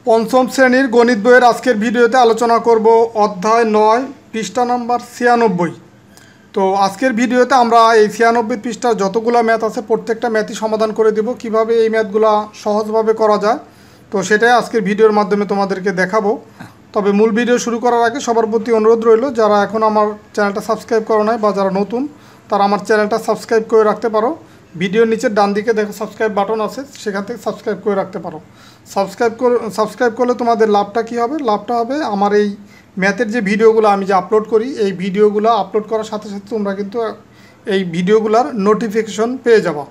পঞ্চম শ্রেণীর গণিত বইয়ের আজকের ভিডিওতে আলোচনা করব অধ্যায় 9 পৃষ্ঠা নাম্বার 96। তো আজকের ভিডিওতে আমরা এই 96 পৃষ্ঠার যতগুলো ম্যাথ আছে প্রত্যেকটা ম্যাথই সমাধান করে দেব, কিভাবে এই ম্যাথগুলো সহজভাবে করা যায়। তো সেটাই আজকের ভিডিওর মাধ্যমে তোমাদেরকে দেখাবো। তবে মূল ভিডিও শুরু করার আগে সবার প্রতি অনুরোধ রইল, যারা এখন আমার চ্যানেলটা সাবস্ক্রাইব করো নাই বা যারা নতুন তারা আমার চ্যানেলটা সাবস্ক্রাইব করে রাখতে পারো। ভিডিওর নিচের ডান দিকে দেখো সাবস্ক্রাইব বাটন আছে, সেখান থেকে সাবস্ক্রাইব করে রাখতে পারো। সাবস্ক্রাইব করলে তোমাদের লাভটা কী হবে? লাভটা হবে আমার এই ম্যাথের যে ভিডিওগুলো আমি যে আপলোড করি, এই ভিডিওগুলো আপলোড করার সাথে সাথে তোমরা কিন্তু এই ভিডিওগুলোর নোটিফিকেশন পেয়ে যাবা।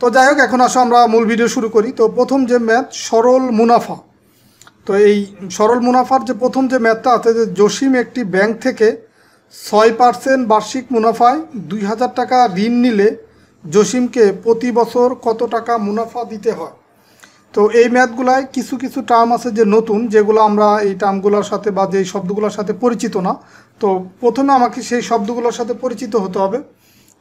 তো যাই হোক, এখন আসো আমরা মূল ভিডিও শুরু করি। তো প্রথম যে ম্যাথ সরল মুনাফা, তো এই সরল মুনাফার যে প্রথম যে ম্যাথটা আছে, যে জসিম একটি ব্যাংক থেকে 6% বার্ষিক মুনাফায় 2000 টাকা ঋণ নিলে জসিমকে প্রতি বছর কত টাকা মুনাফা দিতে হয়। তো এই ম্যাথগুলায় কিছু কিছু টার্ম আছে যে নতুন, যেগুলো আমরা এই টার্মগুলোর সাথে বা যেই শব্দগুলোর সাথে পরিচিত না। তো প্রথমে আমাকে সেই শব্দগুলোর সাথে পরিচিত হতে হবে।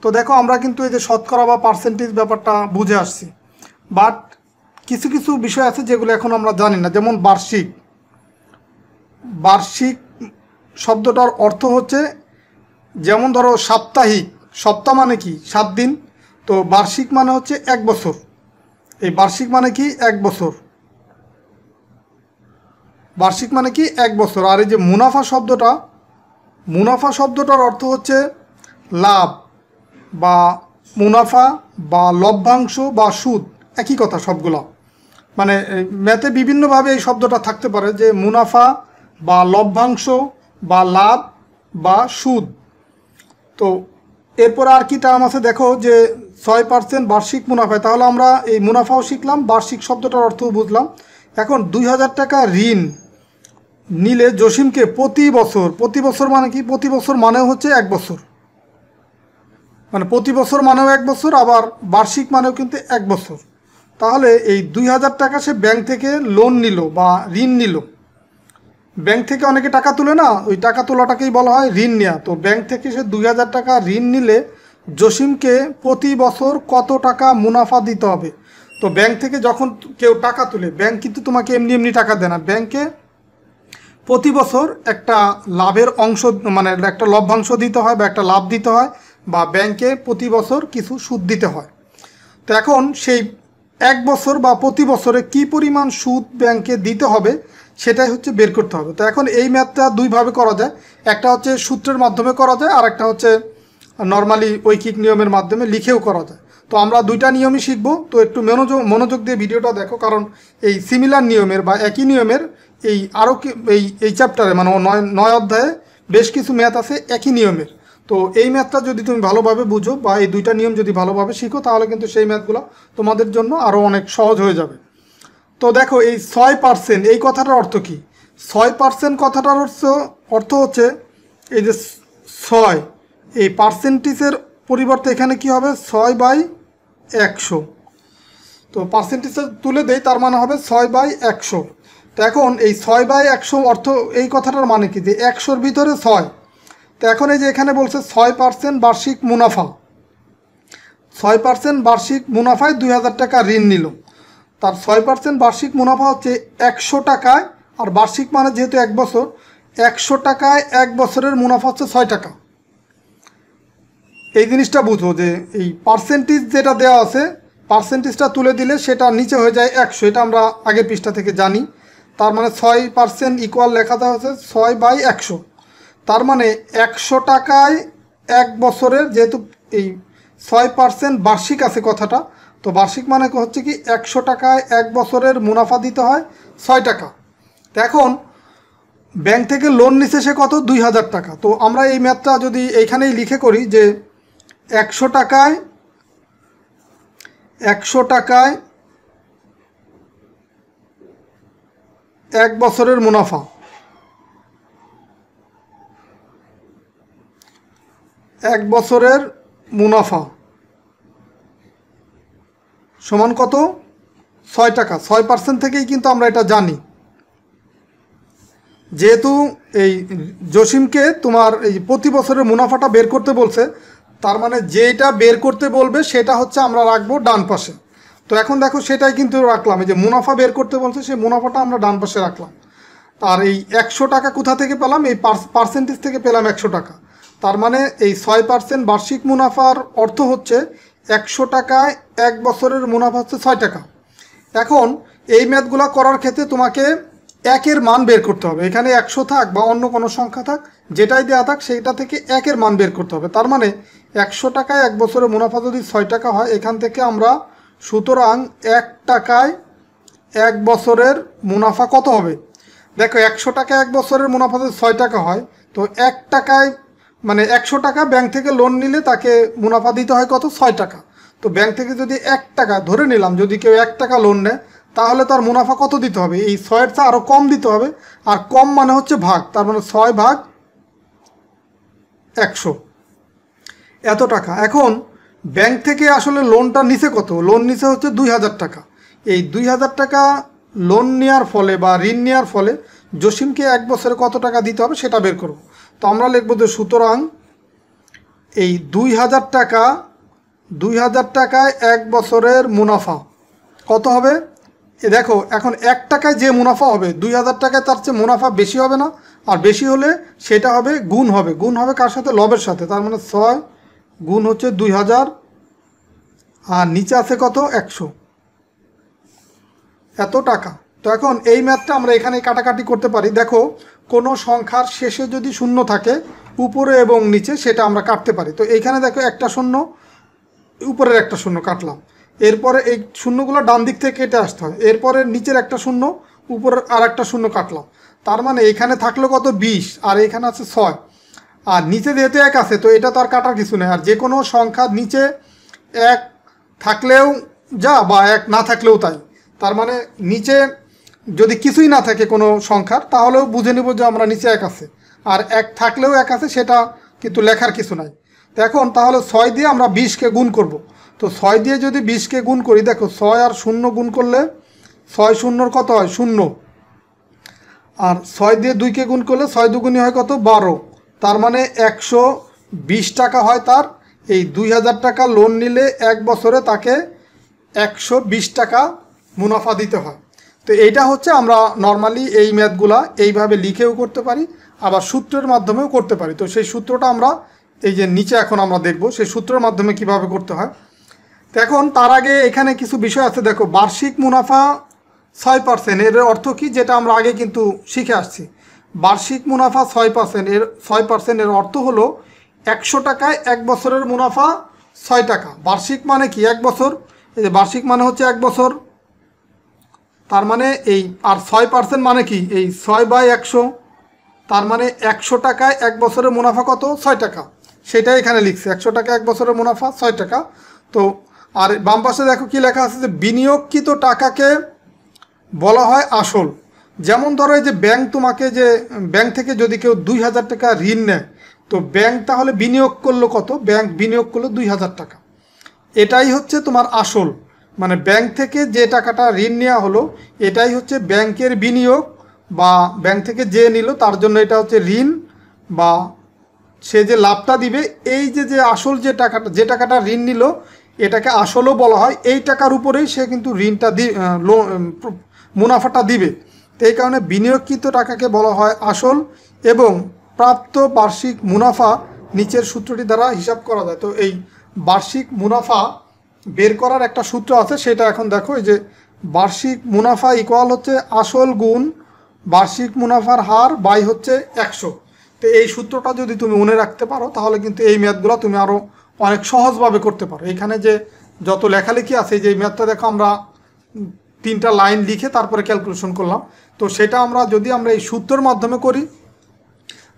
তো দেখো, আমরা কিন্তু এই যে শতকরা বা পার্সেন্টেজ ব্যাপারটা বুঝে আসছি, বাট কিছু কিছু বিষয় আছে যেগুলো এখন আমরা জানি না। যেমন বার্ষিক, বার্ষিক শব্দটার অর্থ হচ্ছে, যেমন ধরো সাপ্তাহিক, সপ্তাহ মানে কি 7 দিন, তো বার্ষিক মানে হচ্ছে 1 বছর। এই বার্ষিক মানে কি 1 বছর, বার্ষিক মানে কি 1 বছর। আর এই যে মুনাফা শব্দটা, মুনাফা শব্দটার অর্থ হচ্ছে লাভ বা মুনাফা বা লভ্যাংশ বা সুদ, একই কথা সবগুলো। মানে ম্যাথে বিভিন্নভাবে এই শব্দটা থাকতে পারে, যে মুনাফা বা লভ্যাংশ বা লাভ বা সুদ। তো এরপর আর কি টার্ম আছে দেখো, যে 6% বার্ষিক মুনাফায়, তাহলে আমরা এই মুনাফাও শিখলাম, বার্ষিক শব্দটার অর্থও বুঝলাম। এখন 2000 টাকা ঋণ নিলে জসিমকে প্রতি বছর, প্রতি বছর মানে কি, প্রতি বছর মানেও হচ্ছে 1 বছর, মানে প্রতি বছর মানেও 1 বছর, আবার বার্ষিক মানেও কিন্তু 1 বছর। তাহলে এই 2000 টাকা সে ব্যাংক থেকে লোন নিল বা ঋণ নিল। ব্যাংক থেকে অনেকে টাকা তুলে না, ওই টাকা তোলাটাকেই বলা হয় ঋণ নেওয়া। তো ব্যাংক থেকে সে 2000 টাকা ঋণ নিলে জসিমকে প্রতি বছর কত টাকা মুনাফা দিতে হবে। তো ব্যাংক থেকে যখন কেউ টাকা তুলে, ব্যাংক কিন্তু তোমাকে এমনি এমনি টাকা দেয় না, ব্যাংকে প্রতি বছর একটা লাভের অংশ, মানে একটা লভ্যাংশ দিতে হয় বা একটা লাভ দিতে হয়, বা ব্যাংকে প্রতি বছর কিছু সুদ দিতে হয়। তো এখন সেই 1 বছর বা প্রতি বছরে কি পরিমাণ সুদ ব্যাংকে দিতে হবে সেটাই হচ্ছে বের করতে হবে। তো এখন এই ম্যাথটা দুইভাবে করা যায়, একটা হচ্ছে সূত্রের মাধ্যমে করা যায়, আর একটা হচ্ছে নর্মালি ঐকিক নিয়মের মাধ্যমে লিখেও করা যায়। তো আমরা দুইটা নিয়মই শিখবো। তো একটু মনোযোগ দিয়ে ভিডিওটা দেখো, কারণ এই সিমিলার নিয়মের বা একই নিয়মের এই আরও এই চ্যাপ্টারে, মানে 9 অধ্যায়ে বেশ কিছু ম্যাথ আছে একই নিয়মের। তো এই ম্যাথটা যদি তুমি ভালোভাবে বুঝো বা এই দুইটা নিয়ম যদি ভালোভাবে শিখো, তাহলে কিন্তু সেই ম্যাথগুলো তোমাদের জন্য আরও অনেক সহজ হয়ে যাবে। তো দেখো, এই 6% এই কথাটার অর্থ কি? 6% কথাটার অর্থ হচ্ছে এই যে 6, এই পার্সেন্টেজের পরিবর্তে এখানে কি হবে 6/100। তো পার্সেন্টেজে তুলে দেই, তার মানে হবে 6/100। তো এখন এই 6/100 অর্থ এই কথাটার মানে কি, যে 100-র ভিতরে 6। তো এখন এই যে এখানে বলছে 6% বার্ষিক মুনাফা, 6% বার্ষিক মুনাফায় 2000 টাকা ঋণ নিল। তার 6% বার্ষিক মুনাফা হচ্ছে 100 টাকায়, আর বার্ষিক মানে যেহেতু 1 বছর, 100 টাকায় 1 বছরের মুনাফা হচ্ছে 6 টাকা। এই জিনিসটা বুঝো, যে এই পার্সেন্টেজ যেটা দেওয়া আছে, পার্সেন্টেজটা তুলে দিলে সেটা নিচে হয়ে যায় 100, এটা আমরা আগের পৃষ্ঠা থেকে জানি। তার মানে 6% ইকুয়াল লেখা দেওয়া হচ্ছে 6/100। তার মানে 100 টাকায় 1 বছরের, যেহেতু এই 6% বার্ষিক আছে কথাটা, তো বার্ষিক মানে হচ্ছে কি 100 টাকায় 1 বছরের মুনাফা দিতে হয় 6 টাকা। তো এখন ব্যাংক থেকে লোন নিচ্ছে সে কত, 2000 টাকা। তো আমরা এই ম্যাথটা যদি এইখানেই লিখে করি, যে 100 টাকায় 1 বছরের মুনাফা, 1 বছরের মুনাফা সমান কত, 6 টাকা। 6% থেকেই কিন্তু আমরা এটা জানি, যেহেতু এই জসিমকে তোমার এই প্রতি বছরের মুনাফাটা বের করতে বলছে, তার মানে যেটা বের করতে বলবে সেটা হচ্ছে আমরা রাখবো ডান পাশে। তো এখন দেখো সেটাই কিন্তু রাখলাম, এই যে মুনাফা বের করতে বলছে সেই মুনাফাটা আমরা ডান পাশে রাখলাম। আর এই 100 টাকা কোথা থেকে পেলাম, এই পার্সেন্টেজ থেকে পেলাম 100 টাকা। তার মানে এই 6% বার্ষিক মুনাফার অর্থ হচ্ছে 100 টাকায় 1 বছরের মুনাফা হচ্ছে 6 টাকা। এখন এই ম্যাথগুলো করার ক্ষেত্রে তোমাকে একের মান বের করতে হবে। এখানে 100 থাক বা অন্য কোনো সংখ্যা থাক, যেটাই দেওয়া থাক সেইটা থেকে একের মান বের করতে হবে। তার মানে 100 টাকায় 1 বছরের মুনাফা যদি 6 টাকা হয়, এখান থেকে আমরা সুতরাং 1 টাকায় 1 বছরের মুনাফা কত হবে। দেখো 100 টাকায় 1 বছরের মুনাফা যদি 6 টাকা হয়, তো 1 টাকায় মানে 100 টাকা ব্যাংক থেকে লোন নিলে তাকে মুনাফা দিতে হয় কত, 6 টাকা। তো ব্যাংক থেকে যদি 1 টাকা ধরে নিলাম, যদি কেউ 1 টাকা লোন নেয়, তাহলে তার মুনাফা কত দিতে হবে, এই 6-এর চেয়ে আরও কম দিতে হবে। আর কম মানে হচ্ছে ভাগ, তার মানে 6 ভাগ 100 এত টাকা। এখন ব্যাংক থেকে আসলে লোনটা নিছে কত, লোন নিছে হচ্ছে 2000 টাকা। এই 2000 টাকা লোন নেওয়ার ফলে বা ঋণ নেওয়ার ফলে জসিমকে 1 বছরে কত টাকা দিতে হবে সেটা বের করব। তো আমরা লিখব যে সুতরাং এই 2000 টাকায় 1 বছরের মুনাফা কত হবে। দেখো এখন 1 টাকায় যে মুনাফা হবে, 2000 টাকায় তার চেয়ে মুনাফা বেশি হবে না, আর বেশি হলে সেটা হবে গুণ হবে। গুণ হবে কার সাথে, লবের সাথে। তার মানে 6 গুণ হচ্ছে 2000, আর নিচে আছে কত, 100 এত টাকা। তো এখন এই ম্যাথটা আমরা এখানে কাটাকাটি করতে পারি। দেখো কোনো সংখ্যার শেষে যদি শূন্য থাকে উপরে এবং নিচে, সেটা আমরা কাটতে পারি। তো এইখানে দেখো একটা শূন্য, উপরের একটা শূন্য কাটলাম, এরপরে এই শূন্যগুলো ডান দিক থেকে কেটে আসতে হয়, এরপরে নিচের একটা শূন্য, উপরের আর একটা শূন্য কাটলাম। তার মানে এখানে থাকলো কত, 20, আর এখানে আছে 6, আর নিচে যেহেতু 1 আছে, তো এটা তো আর কাটার কিছু নেই। আর যে কোনো সংখ্যার নিচে 1 থাকলেও যা, বা 1 না থাকলেও তাই। তার মানে নিচে যদি কিছুই না থাকে কোনো সংখ্যার, তাহলেও বুঝে নেব যে আমরা নিচে 1 আছে, আর 1 থাকলেও 1 আছে, সেটা কিন্তু লেখার কিছু নাই। তো এখন তাহলে 6 দিয়ে আমরা 20কে গুণ করব। তো 6 দিয়ে যদি 20কে গুণ করি, দেখো 6 আর 0 গুণ করলে 6 শূন্যর কত হয়, 0। আর 6 দিয়ে 2কে গুণ করলে 6 দুগুণই হয় কত, 12। তার মানে 120 টাকা হয় তার। এই 2000 টাকা লোন নিলে 1 বছরে তাকে 120 টাকা মুনাফা দিতে হয়। তো এইটা হচ্ছে আমরা নর্মালি এই ম্যাথগুলা এইভাবে লিখেও করতে পারি, আবার সূত্রের মাধ্যমেও করতে পারি। তো সেই সূত্রটা আমরা এই যে নিচে এখন আমরা দেখব সেই সূত্রের মাধ্যমে কিভাবে করতে হয়। তো এখন তার আগে এখানে কিছু বিষয় আছে। দেখো বার্ষিক মুনাফা 6%, এর অর্থ কি, যেটা আমরা আগে কিন্তু শিখে আসছি। বার্ষিক মুনাফা 6%, এর 6% এর অর্থ হলো 100 টাকায় 1 বছরের মুনাফা 6 টাকা। বার্ষিক মানে কি, 1 বছর। এই যে বার্ষিক মানে হচ্ছে 1 বছর। তার মানে এই, আর 6% মানে কি, এই 6/100। তার মানে 100 টাকায় 1 বছরের মুনাফা কত, 6 টাকা। সেটাই এখানে লিখছে, 100 টাকা 1 বছরের মুনাফা 6 টাকা। তো আর বাম পাশে দেখো কি লেখা আছে, যে বিনিয়োগকৃত টাকাকে বলা হয় আসল। যেমন ধরো এই যে ব্যাংক তোমাকে, যে ব্যাংক থেকে যদি কেউ 2000 টাকা ঋণ নেয়, তো ব্যাংক তাহলে বিনিয়োগ করলো কত, ব্যাংক বিনিয়োগ করলো 2000 টাকা। এটাই হচ্ছে তোমার আসল, মানে ব্যাংক থেকে যে টাকাটা ঋণ নেওয়া হলো, এটাই হচ্ছে ব্যাংকের বিনিয়োগ, বা ব্যাংক থেকে যে নিল তার জন্য এটা হচ্ছে ঋণ, বা সে যে লাভটা দিবে, এই যে আসল যে টাকাটা ঋণ নিল, এটাকে আসলও বলা হয়। এই টাকার উপরেই সে কিন্তু ঋণটা মুনাফাটা দিবে। তো এই কারণে বিনিয়োগকৃত টাকাকে বলা হয় আসল, এবং প্রাপ্ত বার্ষিক মুনাফা নিচের সূত্রটি দ্বারা হিসাব করা যায়। তো এই বার্ষিক মুনাফা বের করার একটা সূত্র আছে, সেটা এখন দেখো। এই যে বার্ষিক মুনাফা ইকুয়াল হচ্ছে আসল গুণ বার্ষিক মুনাফার হার বাই হচ্ছে 100। তো এই সূত্রটা যদি তুমি মনে রাখতে পারো, তাহলে কিন্তু এই ম্যাথগুলো তুমি আরও অনেক সহজভাবে করতে পারো। এখানে যে যত লেখালেখি আছে, যে এই ম্যাথটা দেখো আমরা 3টা লাইন লিখে তারপরে ক্যালকুলেশন করলাম। তো সেটা আমরা যদি আমরা এই সূত্রের মাধ্যমে করি,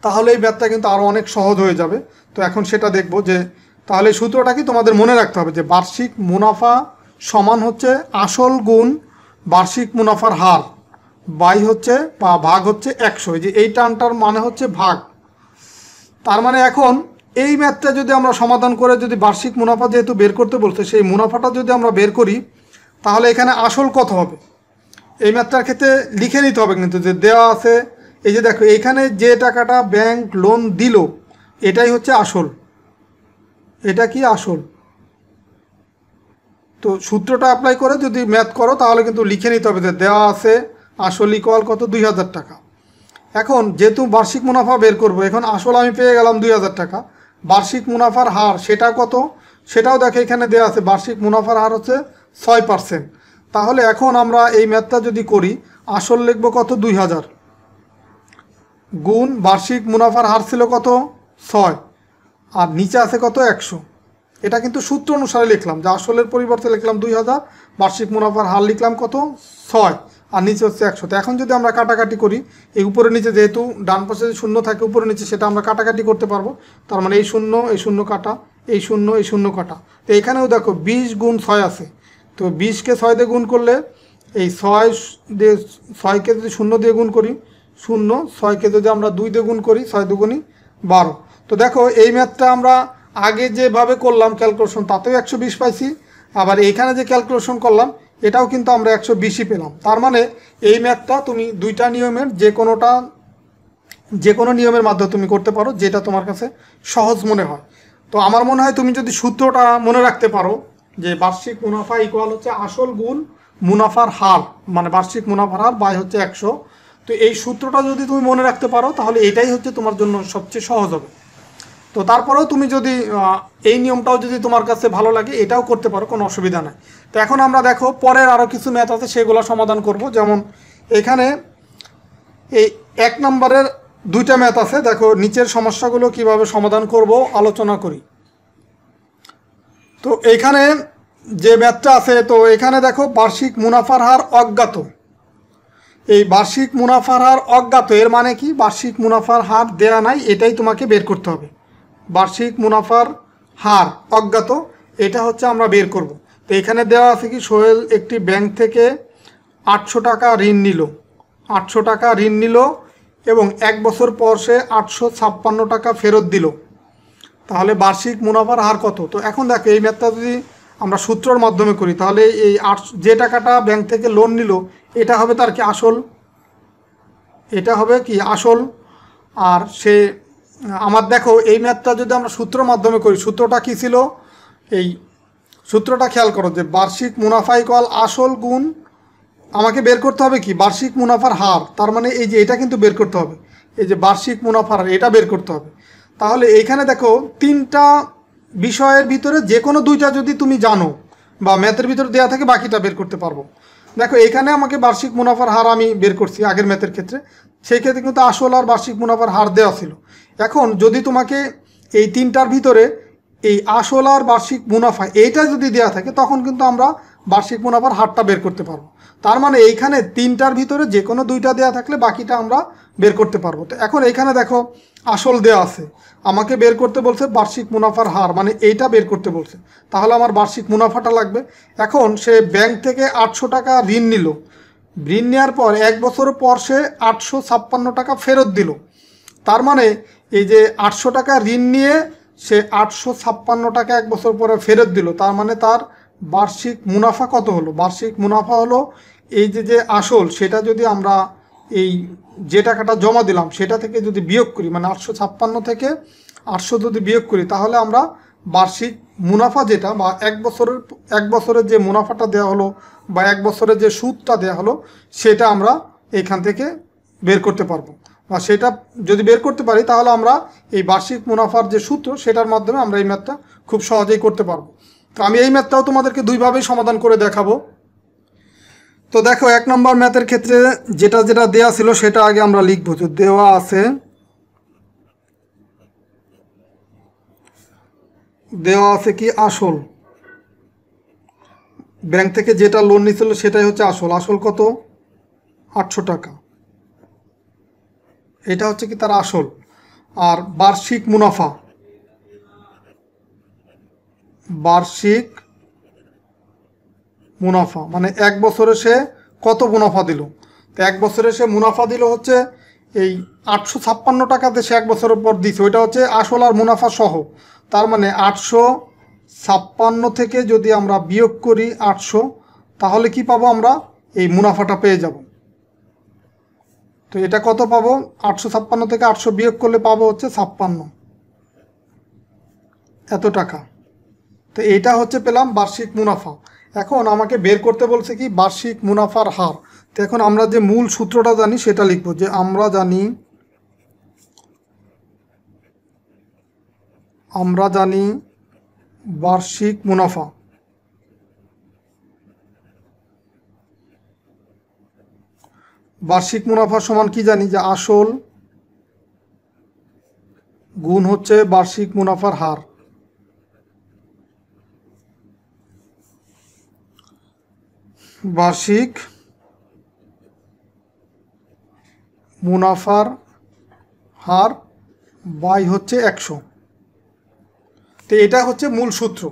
তাহলে এই ম্যাথটা কিন্তু আরও অনেক সহজ হয়ে যাবে। তো এখন সেটা দেখব, যে তাহলে এই সূত্রটা কি তোমাদের মনে রাখতে হবে, যে বার্ষিক মুনাফা সমান হচ্ছে আসল গুণ বার্ষিক মুনাফার হার বাই হচ্ছে, বা ভাগ হচ্ছে 100। যে এই টার্মটার মানে হচ্ছে ভাগ। তার মানে এখন এই ম্যাথটা যদি আমরা সমাধান করে, যদি বার্ষিক মুনাফা যেহেতু বের করতে বলছে, সেই মুনাফাটা যদি আমরা বের করি, তাহলে এখানে আসল কত হবে, এই ম্যাথটার ক্ষেত্রে লিখে নিতে হবে কিন্তু, যে দেওয়া আছে। এই যে দেখো এখানে যে টাকাটা ব্যাংক লোন দিল, এটাই হচ্ছে আসল। এটা কি আসল, তো সূত্রটা অ্যাপ্লাই করে যদি ম্যাথ করো তাহলে কিন্তু লিখে নিতে হবে যে দেওয়া আছে আসল ইকুয়াল কত 2000 টাকা। এখন যেহেতু বার্ষিক মুনাফা বের করব, এখন আসল আমি পেয়ে গেলাম 2000 টাকা, বার্ষিক মুনাফার হার সেটা কত সেটাও দেখে এখানে দেওয়া আছে, বার্ষিক মুনাফার হার হচ্ছে 6%। তাহলে এখন আমরা এই ম্যাথটা যদি করি, আসল লিখব কত 2000 গুণ বার্ষিক মুনাফার হার ছিল কত 6 আর নিচে আছে কত 100। এটা কিন্তু সূত্র অনুসারে লিখলাম, যে আসলের পরিবর্তে লিখলাম 2000, বার্ষিক মুনাফার হার লিখলাম কত 6 আর নিচে হচ্ছে 100। তো এখন যদি আমরা কাটাকাটি করি, এই উপরে নিচে যেহেতু ডান পাশে শূন্য থাকে উপরে নিচে, সেটা আমরা কাটাকাটি করতে পারবো। তার মানে এই শূন্য কাটা, এই শূন্য কাটা। তো এখানেও দেখো 20 গুণ 6 আছে, তো 20কে 6 দিয়ে গুণ করলে এই 6কে যদি 0 দিয়ে গুণ করি 0, 6কে যদি আমরা 2 দিয়ে গুণ করি 6 দুগুণী 12। তো দেখো এই ম্যাথটা আমরা আগে যেভাবে করলাম ক্যালকুলেশন তাতেও 120 পাইছি, আবার এইখানে যে ক্যালকুলেশন করলাম এটাও কিন্তু আমরা 120ই পেলাম। তার মানে এই ম্যাথটা তুমি দুইটা নিয়মের যে কোনো নিয়মের মাধ্যমে তুমি করতে পারো, যেটা তোমার কাছে সহজ মনে হয়। তো আমার মনে হয় তুমি যদি সূত্রটা মনে রাখতে পারো যে বার্ষিক মুনাফা ইকুয়াল হচ্ছে আসল গুণ মুনাফার হার, মানে বার্ষিক মুনাফার হার বাই হচ্ছে 100। তো এই সূত্রটা যদি তুমি মনে রাখতে পারো তাহলে এটাই হচ্ছে তোমার জন্য সবচেয়ে সহজ হবে। তো তারপরেও তুমি যদি এই নিয়মটাও যদি তোমার কাছে ভালো লাগে এটাও করতে পারো, কোনো অসুবিধা নাই। তো এখন আমরা দেখো পরের আরও কিছু ম্যাথ আছে সেগুলো সমাধান করব। যেমন এখানে এই 1 নম্বরের দুইটা ম্যাথ আছে, দেখো নিচের সমস্যাগুলো কিভাবে সমাধান করব আলোচনা করি। তো এইখানে যে ম্যাথটা আছে, তো এখানে দেখো বার্ষিক মুনাফার হার অজ্ঞাত। এই বার্ষিক মুনাফার হার অজ্ঞাত এর মানে কি, বার্ষিক মুনাফার হার দেয়া নাই, এটাই তোমাকে বের করতে হবে। বার্ষিক মুনাফার হার অজ্ঞাত, এটা হচ্ছে আমরা বের করব। তো এখানে দেওয়া আছে কি, সোহেল একটি ব্যাংক থেকে 800 টাকা ঋণ নিল, 800 টাকা ঋণ নিল এবং 1 বছর পর সে 856 টাকা ফেরত দিল, তাহলে বার্ষিক মুনাফার হার কত। তো এখন দেখো এই ম্যাথটা যদি আমরা সূত্রের মাধ্যমে করি তাহলে এই যে টাকাটা ব্যাংক থেকে লোন নিল এটা হবে তার কি আসল, এটা হবে কি আসল। আর সে আমার দেখো এই ম্যাথটা যদি আমরা সূত্রের মাধ্যমে করি, সূত্রটা কি ছিল, এই সূত্রটা খেয়াল করো যে বার্ষিক মুনাফা ইকুয়াল আসল গুণ, আমাকে বের করতে হবে কি বার্ষিক মুনাফার হার। তার মানে এই যে এটা কিন্তু বের করতে হবে, এই যে বার্ষিক মুনাফার হার এটা বের করতে হবে। তাহলে এইখানে দেখো 3টা বিষয়ের ভিতরে যে কোনো 2টা যদি তুমি জানো বা ম্যাথের ভিতরে দেওয়া থাকে বাকিটা বের করতে পারবো। দেখো এখানে আমাকে বার্ষিক মুনাফার হার আমি বের করছি আগের ম্যাথের ক্ষেত্রে, সেই ক্ষেত্রে কিন্তু আসল আর বার্ষিক মুনাফার হার দেওয়া ছিল। এখন যদি তোমাকে এই 3টার ভিতরে এই আসল আর বার্ষিক মুনাফা এইটা যদি দেওয়া থাকে তখন কিন্তু আমরা বার্ষিক মুনাফার হারটা বের করতে পারবো। তার মানে এইখানে 3টার ভিতরে যে কোনো 2টা দেওয়া থাকলে বাকিটা আমরা বের করতে পারবো। তো এখন এইখানে দেখো আসল দেওয়া আছে, আমাকে বের করতে বলছে বার্ষিক মুনাফার হার, মানে এইটা বের করতে বলছে, তাহলে আমার বার্ষিক মুনাফাটা লাগবে। এখন সে ব্যাংক থেকে 800 টাকা ঋণ নিল, ঋণ নেওয়ার পর 1 বছর পর সে 856 টাকা ফেরত দিল। তার মানে এই যে 800 টাকা ঋণ নিয়ে সে 856 টাকা 1 বছর পরে ফেরত দিল, তার মানে তার বার্ষিক মুনাফা কত হলো, বার্ষিক মুনাফা হলো এই যে আসল সেটা যদি আমরা এই যে টাকাটা জমা দিলাম সেটা থেকে যদি বিয়োগ করি, মানে 856 থেকে 800 যদি বিয়োগ করি তাহলে আমরা বার্ষিক মুনাফা যেটা বা 1 বছরের যে মুনাফাটা দেওয়া হলো বা 1 বছরের যে সুদটা দেওয়া হলো সেটা আমরা এখান থেকে বের করতে পারবো। বা সেটা যদি বের করতে পারি তাহলে আমরা এই বার্ষিক মুনাফার যে সূত্র সেটার মাধ্যমে আমরা এই ম্যাথটা খুব সহজেই করতে পারবো। তো আমি এই ম্যাথটাও তোমাদেরকে দুইভাবেই সমাধান করে দেখাবো। তো দেখো 1 নম্বর ম্যাথের ক্ষেত্রে যেটা দেওয়া ছিল সেটা আগে আমরা লিখবো। তো দেওয়া আছে কি আসল, ব্যাংক থেকে যেটা লোন নিয়েছিল সেটাই হচ্ছে আসল, আসল কত 800 টাকা, এটা হচ্ছে কি তার আসল। আর বার্ষিক মুনাফা, বার্ষিক মুনাফা মানে 1 বছরে সে কত মুনাফা দিল। তো 1 বছরে সে মুনাফা দিল হচ্ছে এই 856 টাকাতে সে 1 বছরের পর দিছে, ওইটা হচ্ছে আসল আর মুনাফা সহ। তার মানে 856 থেকে যদি আমরা বিয়োগ করি 800 তাহলে কি পাবো, আমরা এই মুনাফাটা পেয়ে যাব। তো এটা কত পাবো, 856 থেকে 800 বিয়োগ করলে পাবো হচ্ছে 56 এত টাকা। তো এইটা হচ্ছে পেলাম বার্ষিক মুনাফা। এখন আমাকে বের করতে বলছে কি বার্ষিক মুনাফার হার। তো এখন আমরা যে মূল সূত্রটা জানি সেটা লিখব, যে আমরা জানি বার্ষিক মুনাফা সমান কি জানি, যে আসল গুণ হচ্ছে বার্ষিক মুনাফার হার। বার্ষিক মুনাফার হার বাই হচ্ছে 100। তো এটা হচ্ছে মূল সূত্র।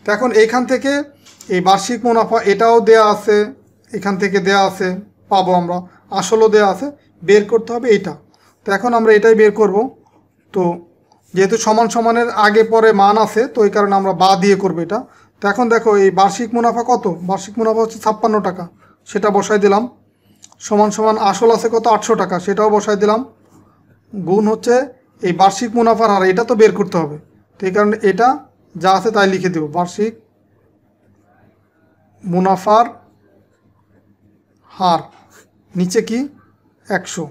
তো এখন এইখান থেকে এই বার্ষিক মুনাফা এটাও দেয়া আছে, এখান থেকে দেয়া আছে, পাবো আমরা, আসলও দেয়া আছে, বের করতে হবে এটা। তো এখন আমরা এটাই বের করব। তো যেহেতু সমান সমানের আগে পরে মান আছে, তো এই কারণে আমরা বা দিয়ে করবো এটা। তো এখন দেখো এই বার্ষিক মুনাফা কত, বার্ষিক মুনাফা হচ্ছে 56 টাকা, সেটা বসাই দিলাম, সমান সমান আসল আছে কত 800 টাকা, সেটাও বসাই দিলাম, গুণ হচ্ছে এই বার্ষিক মুনাফার হার, এটা তো বের করতে হবে। তো এই কারণে এটা যা আছে তাই লিখে দেব, বার্ষিক মুনাফার হার নিচে কি 100।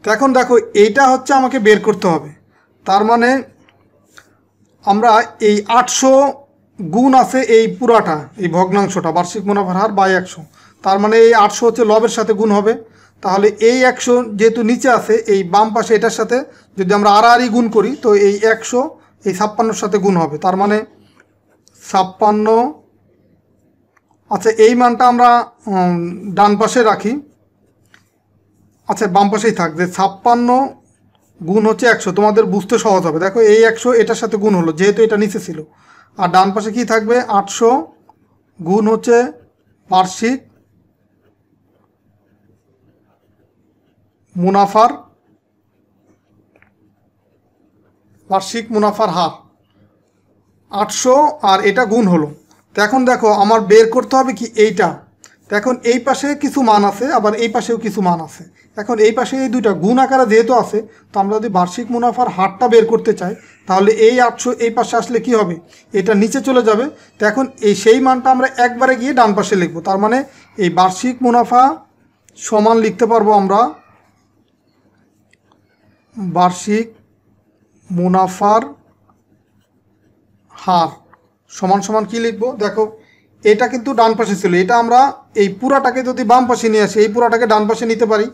তো এখন দেখো এইটা হচ্ছে আমাকে বের করতে হবে। তার মানে আমরা এই 800 গুণ আছে এই পুরাটা, এই ভগ্নাংশটা বার্ষিক মুনাফার হার বাই 100, তার মানে এই 800 হচ্ছে লবের সাথে গুণ হবে। তাহলে এই 100 যেহেতু নিচে আছে, এই বাম পাশে এটার সাথে যদি আমরা আড়াআড়ি গুণ করি, তো এই 100 এই 56-র সাথে গুণ হবে, তার মানে 56। আচ্ছা এই মানটা আমরা ডান পাশে রাখি, আচ্ছা বাম পাশেই থাক, যে 56 গুণ হচ্ছে 100, তোমাদের বুঝতে সহজ হবে। দেখো এই 100 এটার সাথে গুণ হলো, যেহেতু এটা নিচে ছিল, আর ডান পাশে কি থাকবে 800 গুণ হচ্ছে বার্ষিক মুনাফার হার 800, আর এটা গুণ হলো। তো এখন দেখো আমার বের করতে হবে কি এইটা। তো এখন এই পাশে কিছু মান আছে, আবার এই পাশেও কিছু মান আছে। এখন এই পাশে এই দুইটা গুণ আকারে যেহেতু আছে, তো আমরা যদি বার্ষিক মুনাফার হারটা বের করতে চাই, তাহলে এই 800 এই পাশে আসলে কি হবে, এটা নিচে চলে যাবে। তো এখন এই সেই মানটা আমরা একবারে গিয়ে ডান পাশে লিখব, তার মানে এই বার্ষিক মুনাফা সমান লিখতে পারবো আমরা বার্ষিক মুনাফার হার সমান সমান কি লিখবো, দেখো এটা কিন্তু ডান পাশে ছিল, এটা আমরা এই পুরাটাকে যদি বাম পাশে নিয়ে আসি, এই পুরাটাকে ডান পাশে নিতে পারি।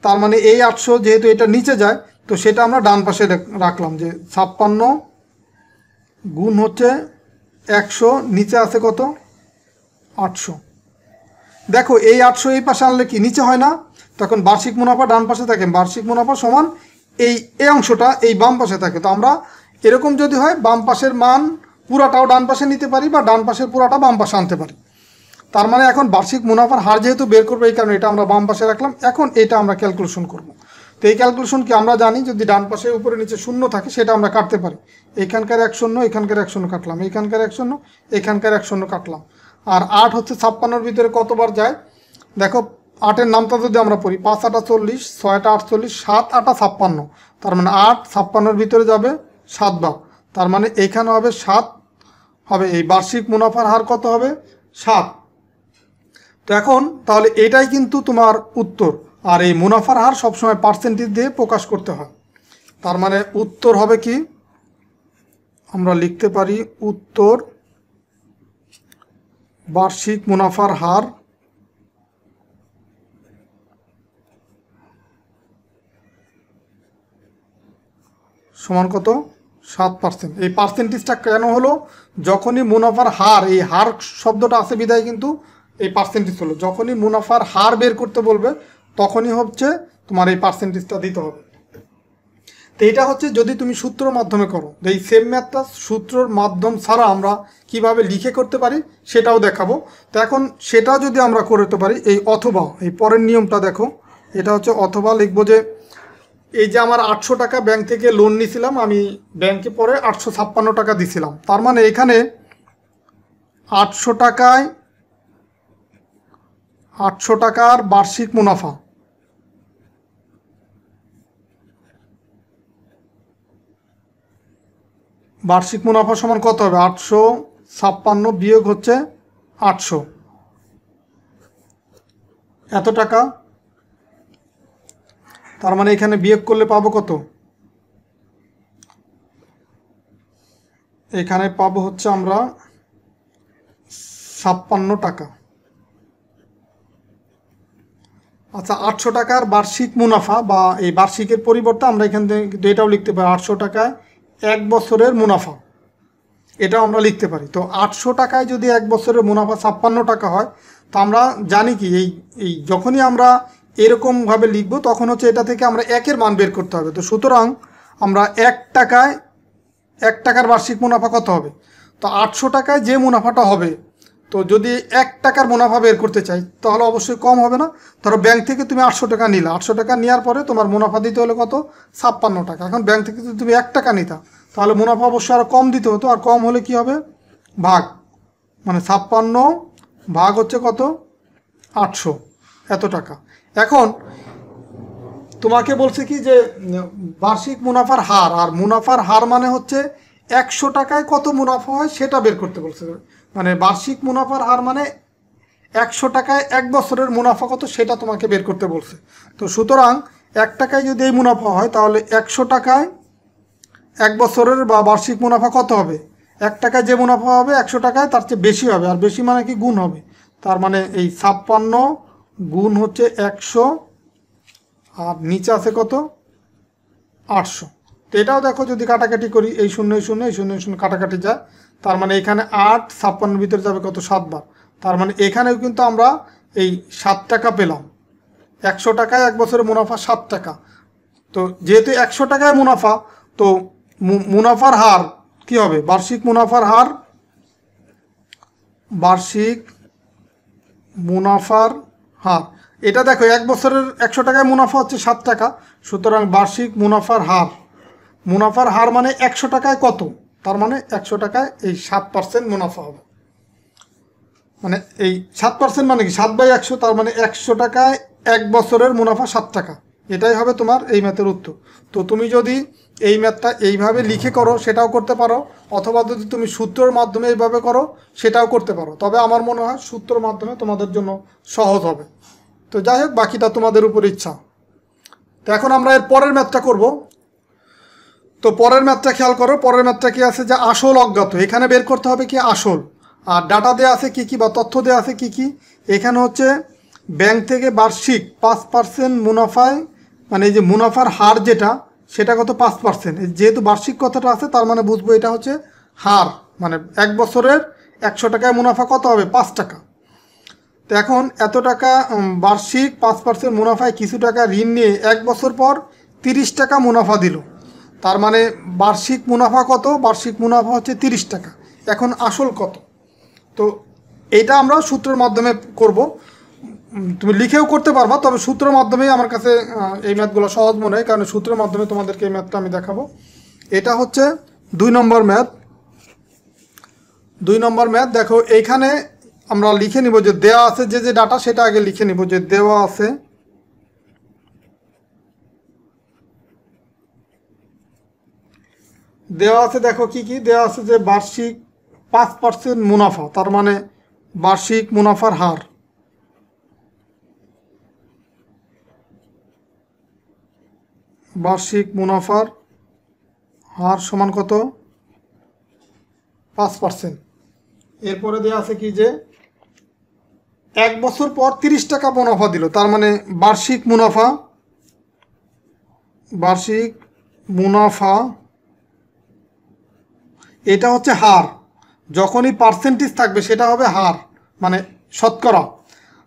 তার মানে এই 800 যেহেতু এটা নিচে যায়, তো সেটা আমরা ডান পাশে রাখলাম, যে 56 গুণ হচ্ছে 100, নিচে আছে কত 800। দেখো এই 800 এই পাশে আনলে কি নিচে হয় না, তখন বার্ষিক মুনাফা ডান পাশে থাকে, বার্ষিক মুনাফা সমান এই অংশটা এই বাম পাশে থাকে। তো আমরা এরকম যদি হয় বাম পাশের মান পুরাটাও ডান পাশে নিতে পারি, বা ডান পাশের পুরাটা বাম পাশে আনতে পারি। তার মানে এখন বার্ষিক মুনাফার হার যেহেতু বের করবো, এই কারণে এটা আমরা বাম পাশে রাখলাম। এখন এটা আমরা ক্যালকুলেশন করব। তো এই ক্যালকুলেশন কি আমরা জানি, যদি ডান পাশে উপরে নিচে শূন্য থাকে সেটা আমরা কাটতে পারি। এখানকার 1 এখানকার 1 কাটলাম, এখানকার 1 এখানকার 1 কাটলাম। আর 8 হচ্ছে 56-র ভিতরে কতবার যায়, দেখো 8-এর নামটা যদি আমরা পড়ি, 5 8 40, 6 8 48, 7 8 56, তার মানে 8 56-র ভিতরে যাবে 7 বার, তার মানে এইখানে হবে 7 হবে। এই বার্ষিক মুনাফার হার কত হবে 7। তো এখন তাহলে এটাই কিন্তু তোমার উত্তর। আর এই মুনাফার হার সবসময় পার্সেন্টেজ দিয়ে প্রকাশ করতে হয়। তার মানে উত্তর হবে কি, আমরা লিখতে পারি উত্তর বার্ষিক মুনাফার হার সমান কত 7%। এই পার্সেন্টেজটা কেন হলো, যখনই মুনাফার হার, এই হার শব্দটা আছে বিদায় কিন্তু এই পার্সেন্টেজ হলো, যখনই মুনাফার হার বের করতে বলবে তখনই হচ্ছে তোমার এই পার্সেন্টেজটা দিতে হবে। তো এটা হচ্ছে যদি তুমি সূত্রর মাধ্যমে করো। এই সেম ম্যাথটা সূত্রর মাধ্যম ছাড়া আমরা কিভাবে লিখে করতে পারি সেটাও দেখাবো। তো এখন সেটা যদি আমরা করতে পারি, এই অথবা, এই পরের নিয়মটা দেখো, এটা হচ্ছে অথবা লিখবো যে এই যে আমার 800 টাকা ব্যাংক থেকে লোন নিয়েছিলাম, আমি ব্যাংকে পরে 856 টাকা দিছিলাম, তার মানে এখানে 800 টাকার বার্ষিক মুনাফা, বার্ষিক মুনাফা সমান কত হবে, 856 বিয়োগ হচ্ছে 800 এত টাকা। তার মানে এখানে বিয়োগ করলে পাবো কত? এখানে পাবো হচ্ছে আমরা 56 টাকা। আচ্ছা, 800 টাকার বার্ষিক মুনাফা বা এই বার্ষিকের পরিবর্তে আমরা এখান থেকে কিন্তু এটাও লিখতে পারি 800 টাকায় 1 বছরের মুনাফা, এটাও আমরা লিখতে পারি। তো 800 টাকায় যদি 1 বছরের মুনাফা 56 টাকা হয়, তো আমরা জানি কি এই এই যখনই আমরা এরকমভাবে লিখব তখন হচ্ছে এটা থেকে আমরা একের মান বের করতে হবে। তো সুতরাং আমরা 1 টাকার বার্ষিক মুনাফা কত হবে? তো 800 টাকায় যে মুনাফাটা হবে, তো যদি 1 টাকার মুনাফা বের করতে চাই তাহলে অবশ্যই কম হবে না। ধরো ব্যাংক থেকে তুমি 800 টাকা নিলা, 800 টাকা নেওয়ার পরে তোমার মুনাফা দিতে হলে কত? 56 টাকা। এখন ব্যাংক থেকে যদি তুমি 1 টাকা নিতা তাহলে মুনাফা অবশ্যই আরও কম দিতে হতো, আর কম হলে কি হবে? ভাগ, মানে 56 ভাগ হচ্ছে কত? 800, এত টাকা। এখন তোমাকে বলছে কি যে বার্ষিক মুনাফার হার, আর মুনাফার হার মানে হচ্ছে 100 টাকায় কত মুনাফা হয় সেটা বের করতে বলছে। মানে বার্ষিক মুনাফার হার মানে 100 টাকায় 1 বছরের মুনাফা কত সেটা তোমাকে বের করতে বলছে। তো সুতরাং 1 টাকায় যদি এই মুনাফা হয় তাহলে 100 টাকায় 1 বছরের বা বার্ষিক মুনাফা কত হবে? 1 টাকায় যে মুনাফা হবে 100 টাকায় তার চেয়ে বেশি হবে, আর বেশি মানে কি? গুণ হবে। তার মানে এই 56 গুণ হচ্ছে 100, আর নিচে আছে কত? 800। তো এটাও দেখো যদি কাটাকাটি করি, এই 0 0 এই 0 0 কাটাকাটি যায়, তার মানে এখানে 8 56 ভিতরে যাবে কত? 7 বার। তার মানে এখানেও কিন্তু আমরা এই 7 টাকা পেলাম। 100 টাকায় 1 বছরের মুনাফা 7 টাকা। তো যেহেতু 100 টাকায় মুনাফা, তো মুনাফার হার কি হবে? বার্ষিক মুনাফার হার, বার্ষিক মুনাফার হার, এটা দেখো 1 বছরের 100 টাকায় মুনাফা হচ্ছে 7 টাকা। সুতরাং বার্ষিক মুনাফার হার, মুনাফার হার মানে 100 টাকায় কত? তার মানে 100 টাকায় এই 7% মুনাফা হবে। মানে এই 7% মানে কি? 7/100, তার মানে 100 টাকায় 1 বছরের মুনাফা 7 টাকা। এটাই হবে তোমার এই ম্যাথের উত্তর। তো তুমি যদি এই ম্যাথটা এইভাবে লিখে করো সেটাও করতে পারো, অথবা যদি তুমি সূত্রের মাধ্যমে এইভাবে করো সেটাও করতে পারো। তবে আমার মনে হয় সূত্রের মাধ্যমে তোমাদের জন্য সহজ হবে। তো যাই হোক, বাকিটা তোমাদের উপর ইচ্ছা। তো এখন আমরা এর পরের ম্যাথটা করব। তো পরের ম্যাথটা খেয়াল করো, পরের ম্যাথটা কি আছে যে আসল অজ্ঞাত, এখানে বের করতে হবে কি? আসল। আর ডাটা দেওয়া আছে কি কি, বা তথ্য দেওয়া আছে কি কি? এখানে হচ্ছে ব্যাংক থেকে বার্ষিক 5% মুনাফায়, মানে এই যে মুনাফার হার যেটা, সেটা কত? 5%। যেহেতু বার্ষিক কথাটা আছে তার মানে বুঝবো এটা হচ্ছে হার, মানে 1 বছরের 100 টাকায় মুনাফা কত হবে? 5 টাকা। তো এখন এত টাকা বার্ষিক 5% মুনাফায় কিছু টাকা ঋণ নিয়ে 1 বছর পর 30 টাকা মুনাফা দিল। তার মানে বার্ষিক মুনাফা কত? বার্ষিক মুনাফা হচ্ছে 30 টাকা। এখন আসল কত? তো এটা আমরা সূত্রের মাধ্যমে করব। তুমি লিখেও করতে পারবা, তবে সূত্রের মাধ্যমেই আমার কাছে এই ম্যাথগুলো সহজ মনে হয়, কারণ সূত্রের মাধ্যমে তোমাদেরকে এই ম্যাথটা আমি দেখাবো। এটা হচ্ছে 2 নম্বর ম্যাথ। 2 নম্বর ম্যাথ দেখো, এইখানে আমরা লিখে নিব যে দেওয়া আছে যে ডাটা, সেটা আগে লিখে নিব যে দেওয়া আছে দেখো কি কি দেওয়া আছে, যে বার্ষিক 5% মুনাফা, তার মানে বার্ষিক মুনাফার হার, বার্ষিক মুনাফার হার সমান কত? 5%। এরপরে দেওয়া আছে কি যে 1 বছর পর 30 টাকা মুনাফা দিল, তার মানে বার্ষিক মুনাফা এটা হচ্ছে হার। যখনই পার্সেন্টেজ থাকবে সেটা হবে হার, মানে শতকরা।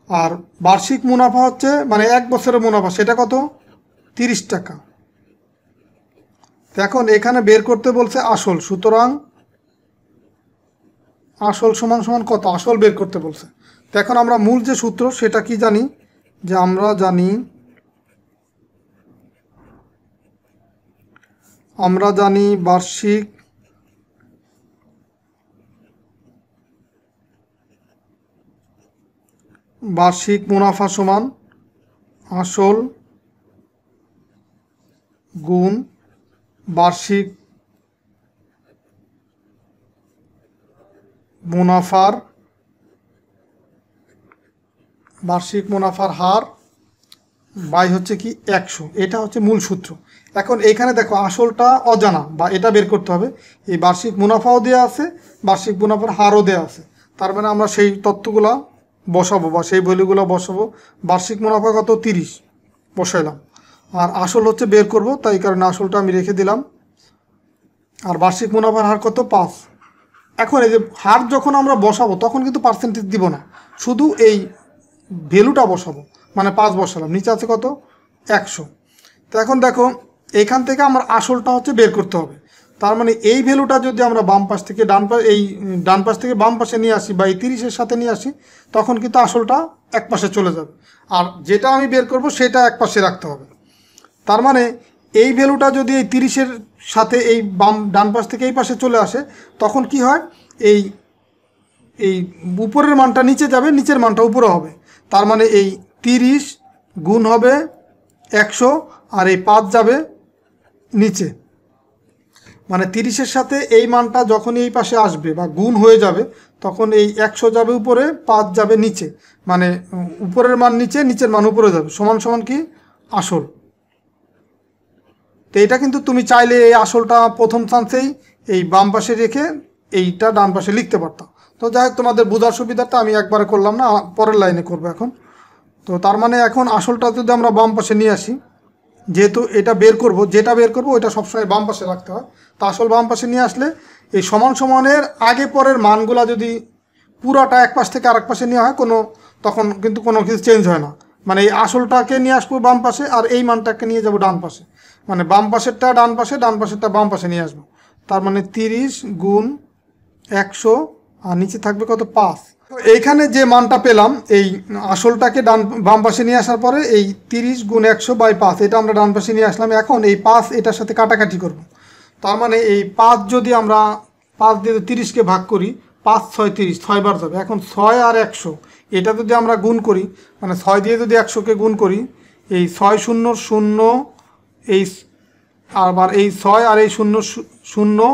আর বার্ষিক মুনাফা হচ্ছে মানে 1 বছরের মুনাফা, সেটা কত? 30 টাকা। এখন এখানে বের করতে বলছে আসল, সুতরাং আসল সমান সমান কত? আসল বের করতে বলছে। তো এখন আমরা মূল যে সূত্র সেটা কি জানি, যে আমরা জানি বার্ষিক মুনাফা সমান আসল গুণ বার্ষিক মুনাফার বার্ষিক মুনাফার হার বাই হচ্ছে কি 100, এটা হচ্ছে মূল সূত্র। এখন এইখানে দেখো আসলটা অজানা বা এটা বের করতে হবে। এই বার্ষিক মুনাফাও দেওয়া আছে, বার্ষিক মুনাফার হারও দেওয়া আছে, তার মানে আমরা সেই তথ্যগুলো বসাবো বা সেই ভ্যালুগুলো বসাবো। বার্ষিক মুনাফা কত 30 বসাইলাম, আর আসল হচ্ছে বের করব, তাই কারণে আসলটা আমি রেখে দিলাম। আর বার্ষিক মুনাফার হার কত 5। এখন এই যে হার যখন আমরা বসাবো তখন কিন্তু পার্সেন্টেজ দিব না, শুধু এই ভ্যালুটা বসাবো, মানে 5 বসালাম, নিচে আছে কত 100। তো এখন দেখো এইখান থেকে আমার আসলটা হচ্ছে বের করতে হবে। তার মানে এই ভ্যালুটা যদি আমরা বাম পাশ থেকে ডান পাশ থেকে বাম পাশে নিয়ে আসি বা এই 30-এর সাথে নিয়ে আসি, তখন কিন্তু আসলটা এক পাশে চলে যাবে, আর যেটা আমি বের করব সেটা এক পাশে রাখতে হবে। তার মানে এই ভ্যালুটা যদি এই 30-এর সাথে এই ডান পাশ থেকে এই পাশে চলে আসে, তখন কি হয়, এই উপরের মানটা নিচে যাবে, নিচের মানটা উপরে হবে। তার মানে এই 30 গুণ হবে 100, আর এই 5 যাবে নিচে। মানে 30-এর সাথে এই মানটা যখনই এই পাশে আসবে বা গুণ হয়ে যাবে, তখন এই 100 যাবে উপরে, 5 যাবে নিচে, মানে উপরের মান নিচে, নিচের মান উপরে যাবে, সমান সমান কি আসল। তো এটা কিন্তু তুমি চাইলে এই আসলটা প্রথম চান্সেই এই বাম পাশে রেখে এইটা ডান পাশে লিখতে পারতাম। তো যাই হোক, তোমাদের বোঝার সুবিধাটা আমি একবারে করলাম না, পরের লাইনে করবো এখন। তো তার মানে এখন আসলটা যদি আমরা বাম পাশে নিয়ে আসি, যেহেতু এটা বের করব, যেটা বের করব ওইটা সবসময় বাম পাশে রাখতে হয়। তো আসল বাম পাশে নিয়ে আসলে এই সমান সমানের আগে পরের মানগুলা যদি পুরাটা এক পাশ থেকে আরেক পাশে নেওয়া হয়, তখন কিন্তু কোনো কিছু চেঞ্জ হয় না। মানে এই আসলটাকে নিয়ে আসবো বাম পাশে, আর এই মানটাকে নিয়ে যাব ডান পাশে, মানে বাম পাশেরটা ডান পাশে, ডান পাশেরটা বাম পাশে নিয়ে আসবো। তার মানে 30 গুণ 100, আর নিচে থাকবে কত 5। এইখানে যে মানটা পেলাম, এই আসলটাকে বাম পাশে নিয়ে আসার পরে এই 30 গুণ 100/5 এটা আমরা ডান পাশে নিয়ে আসলাম। এখন এই 5 এটার সাথে কাটাকাটি করব। তার মানে এই 5 যদি আমরা 5 দিয়ে 30কে ভাগ করি, 5 6 30, 6 বার যাবে। এখন 6 আর 100 এটা যদি আমরা গুণ করি, মানে 6 দিয়ে যদি 100কে গুণ করি, এই 6 0 0, এই আবার এই 6 আর এই 0 0,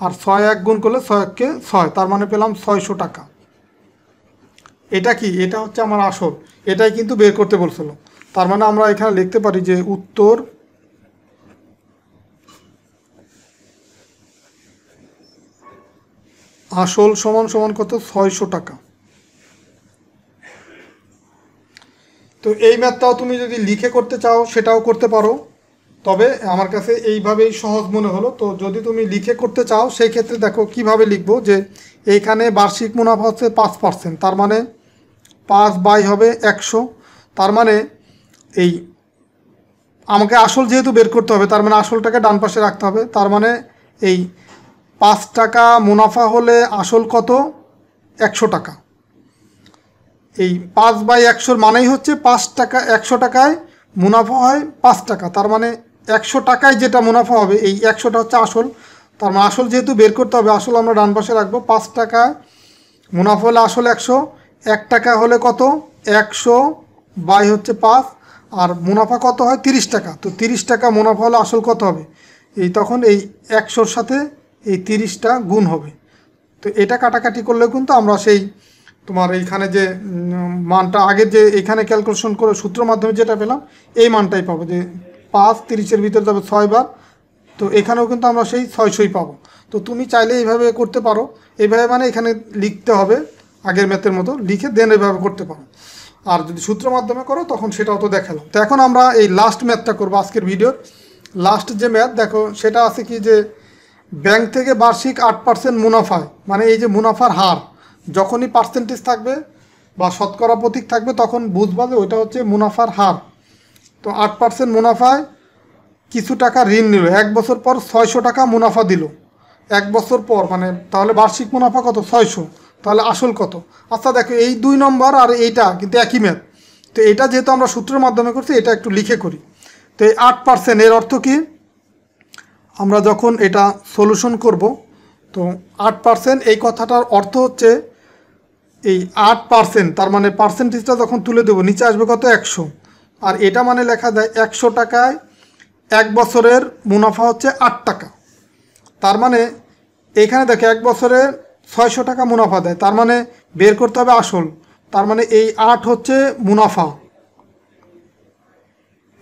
আর 6 1 গুণ করলে 6 1 6, তার মানে পেলাম 600 টাকা। এটা কি, এটা হচ্ছে আমার আসল, এটাই কিন্তু বের করতে বলছিল। তার মানে আমরা এখানে লিখতে পারি যে উত্তর আসল সমান সমান কত 600 টাকা। তো এই ম্যাথটাও তুমি যদি লিখে করতে চাও সেটাও করতে পারো, তবে আমার কাছে এইভাবেই সহজ মনে হলো। তো যদি তুমি লিখে করতে চাও সেই ক্ষেত্রে দেখো কিভাবে লিখবো, যে এইখানে বার্ষিক মুনাফা হচ্ছে 5%, তার মানে 5 বাই হবে 100। তার মানে এই আমাকে আসল যেহেতু বের করতে হবে, তার মানে আসলটাকে ডান পাশে রাখতে হবে। তার মানে এই 5 টাকা মুনাফা হলে আসল কত 100 টাকা। এই 5/100 মানেই হচ্ছে 5 টাকা, 100 টাকায় মুনাফা হয় 5 টাকা। তার মানে 100 টাকায় যেটা মুনাফা হবে এই 100টা হচ্ছে আসল। তার মানে আসল যেহেতু বের করতে হবে, আসল আমরা ডান পাশে রাখবো। 5 টাকায় মুনাফা হলে আসল 100, 1 টাকা হলে কত 100 বাই হচ্ছে 5, আর মুনাফা কত হয় 30 টাকা। তো 30 টাকা মুনাফা হলে আসল কত হবে, এই তখন এই 100-র সাথে এই 30টা গুণ হবে। তো এটা কাটাকাটি করলে কিন্তু আমরা সেই তোমার এইখানে যে মানটা আগে যে এখানে ক্যালকুলেশন করে সূত্র মাধ্যমে যেটা পেলাম, এই মানটাই পাবো, যে 5 30-এর ভিতরে যাবে 6 বার। তো এখানেও কিন্তু আমরা সেই 600ই পাবো। তো তুমি চাইলে এইভাবে করতে পারো, এইভাবে মানে এখানে লিখতে হবে আগের ম্যাথের মতো, লিখে দেন এইভাবে করতে পারো। আর যদি সূত্র মাধ্যমে করো তখন সেটাও তো দেখালাম। তো এখন আমরা এই লাস্ট ম্যাথটা করবো আজকের ভিডিওর। লাস্ট যে ম্যাথ দেখো সেটা আছে কি, যে ব্যাংক থেকে বার্ষিক 8% মুনাফায়, মানে এই যে মুনাফার হার যখনই পার্সেন্টেজ থাকবে বা শতকরা প্রতীক থাকবে তখন বুঝবা যে ওইটা হচ্ছে মুনাফার হার। তো 8% মুনাফায় কিছু টাকা ঋণ নিল, 1 বছর পর 600 টাকা মুনাফা দিল 1 বছর পর, মানে তাহলে বার্ষিক মুনাফা কত 600, তাহলে আসল কত। আচ্ছা দেখো এই 2 নম্বর আর এইটা কিন্তু একই ম্যাথ। তো এটা যেহেতু আমরা সূত্রের মাধ্যমে করছি, এটা একটু লিখে করি। তো এই 8% এর অর্থ কি, আমরা যখন এটা সলিউশন করব, তো 8% এই কথাটার অর্থ হচ্ছে এই 8%, তার মানে পার্সেন্টেজটা যখন তুলে দেবো নিচে আসবে কত 100, আর এটা মানে লেখা যায় 100 টাকায় 1 বছরের মুনাফা হচ্ছে 8 টাকা। তার মানে এইখানে দেখে 1 বছরে 600 টাকা মুনাফা দেয়, তার মানে বের করতে হবে আসল, তার মানে এই 8 হচ্ছে মুনাফা,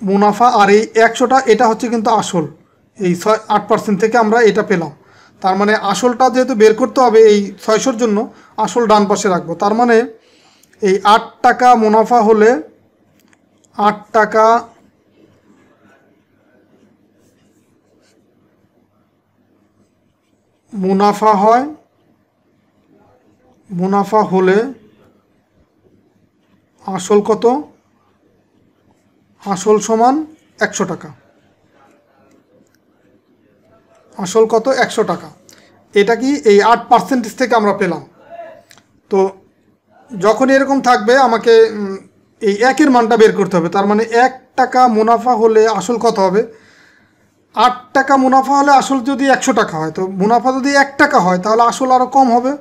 মুনাফা, আর এই 100টা এটা হচ্ছে কিন্তু আসল। এই 8% থেকে আমরা এটা পেলাম। তার মানে আসলটা যেহেতু বের করতে হবে এই 600-র জন্য, আসল ডান পাশে রাখবো। তার মানে এই 8 টাকা মুনাফা হলে 8 টাকা মুনাফা হয়, মুনাফা হলে আসল কত? আসল সমান 100 টাকা। আসল কত? 100 টাকা। এটা কি এই 8% থেকে আমরা পেলাম। তো যখন এরকম থাকবে আমাকে এই একের মানটা বের করতে হবে। তার মানে 1 টাকা মুনাফা হলে আসল কত হবে? 8 টাকা মুনাফা হলে আসল যদি 100 টাকা হয়, তো মুনাফা যদি 1 টাকা হয় তাহলে আসল আরও কম হবে।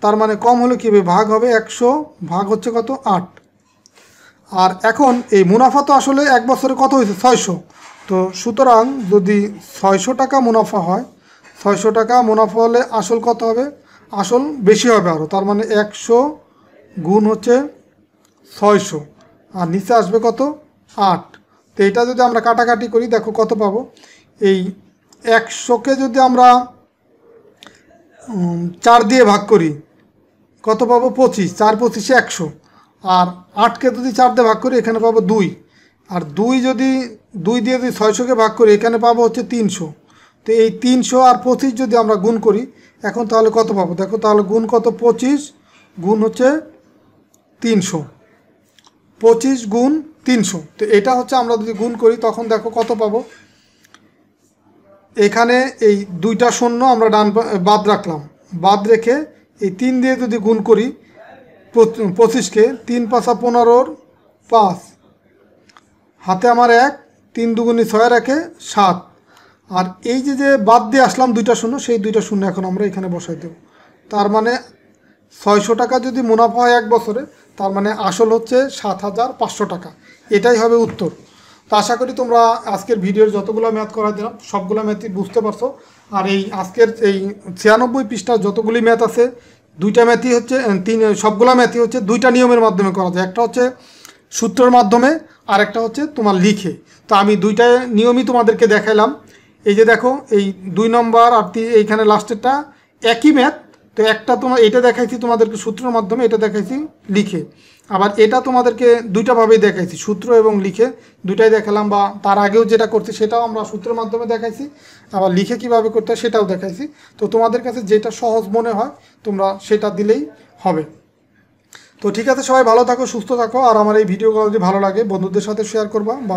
তার মানে কম হলে কী হবে? ভাগ হবে 100, ভাগ হচ্ছে কত? 8। আর এখন এই মুনাফা তো আসলে এক বছরে কত হয়েছে? 600। তো সুতরাং যদি 600 টাকা মুনাফা হয়, 600 টাকা মুনাফা হলে আসল কত হবে? আসল বেশি হবে আরও। তার মানে 100 গুণ হচ্ছে 600, আর নিচে আসবে কত? 8। তো এটা যদি আমরা কাটাকাটি করি, দেখো কত পাবো। এই 100কে যদি আমরা 4 দিয়ে ভাগ করি, কত পাবো? 25। 4 25 100। আর 8কে যদি 4 দিয়ে ভাগ করি, এখানে পাবো 2। আর 2 যদি 2 দিয়ে যদি 600কে ভাগ করি, এখানে পাবো হচ্ছে 300। তো এই 300 আর 25 যদি আমরা গুণ করি এখন, তাহলে কত পাবো? দেখো তাহলে গুণ কত? 25 গুণ হচ্ছে 300। 25 গুণ 300। তো এটা হচ্ছে আমরা যদি গুণ করি তখন দেখো কত পাবো। এখানে এই 2টা শূন্য আমরা বাদ রাখলাম, বাদ রেখে এই 3 দিয়ে যদি গুণ করি 25কে, 3 5 15, 5 হাতে আমার 1, 3 দুগুণে 6, রাখে 7। আর এই যে বাদ দিয়ে আসলাম 2টা শূন্য, সেই 2টা শূন্য এখন আমরা এখানে বসাই দেব। তার মানে 600 টাকা যদি মুনাফা হয় এক বছরে, তার মানে আসল হচ্ছে 7500 টাকা। এটাই হবে উত্তর। তো আশা করি তোমরা আজকের ভিডিওর যতগুলো ম্যাথ করা দিলাম সবগুলো ম্যাথই বুঝতে পারছো। আর এই আজকের এই 96 পৃষ্ঠার যতগুলি ম্যাথ আছে, 2টা ম্যাথই হচ্ছে সবগুলো ম্যাথই হচ্ছে 2টা নিয়মের মাধ্যমে করা যায়। একটা হচ্ছে সূত্রের মাধ্যমে, আর একটা হচ্ছে তোমার লিখে। তো আমি 2টা নিয়মই তোমাদেরকে দেখাইলাম। এই যে দেখো, এই 2 নম্বর আর এইখানে লাস্টেরটা একই ম্যাথ। তো একটা তোমার এটা দেখাইছি তোমাদেরকে সূত্রের মাধ্যমে, এটা দেখাইছি লিখে। আবার এটা তোমাদেরকে 2টাভাবেই দেখাইছি, সূত্র এবং লিখে 2টাই দেখালাম। বা তার আগেও যেটা করছি সেটাও আমরা সূত্রের মাধ্যমে দেখাইছি, আবার লিখে কিভাবে করতে হয় সেটাও দেখাইছি। তো তোমাদের কাছে যেটা সহজ মনে হয় তোমরা সেটা দিলেই হবে। তো ঠিক আছে, সবাই ভালো থাকো, সুস্থ থাকো। আর আমার এই ভিডিওগুলো যদি ভালো লাগে বন্ধুদের সাথে শেয়ার করবা। বা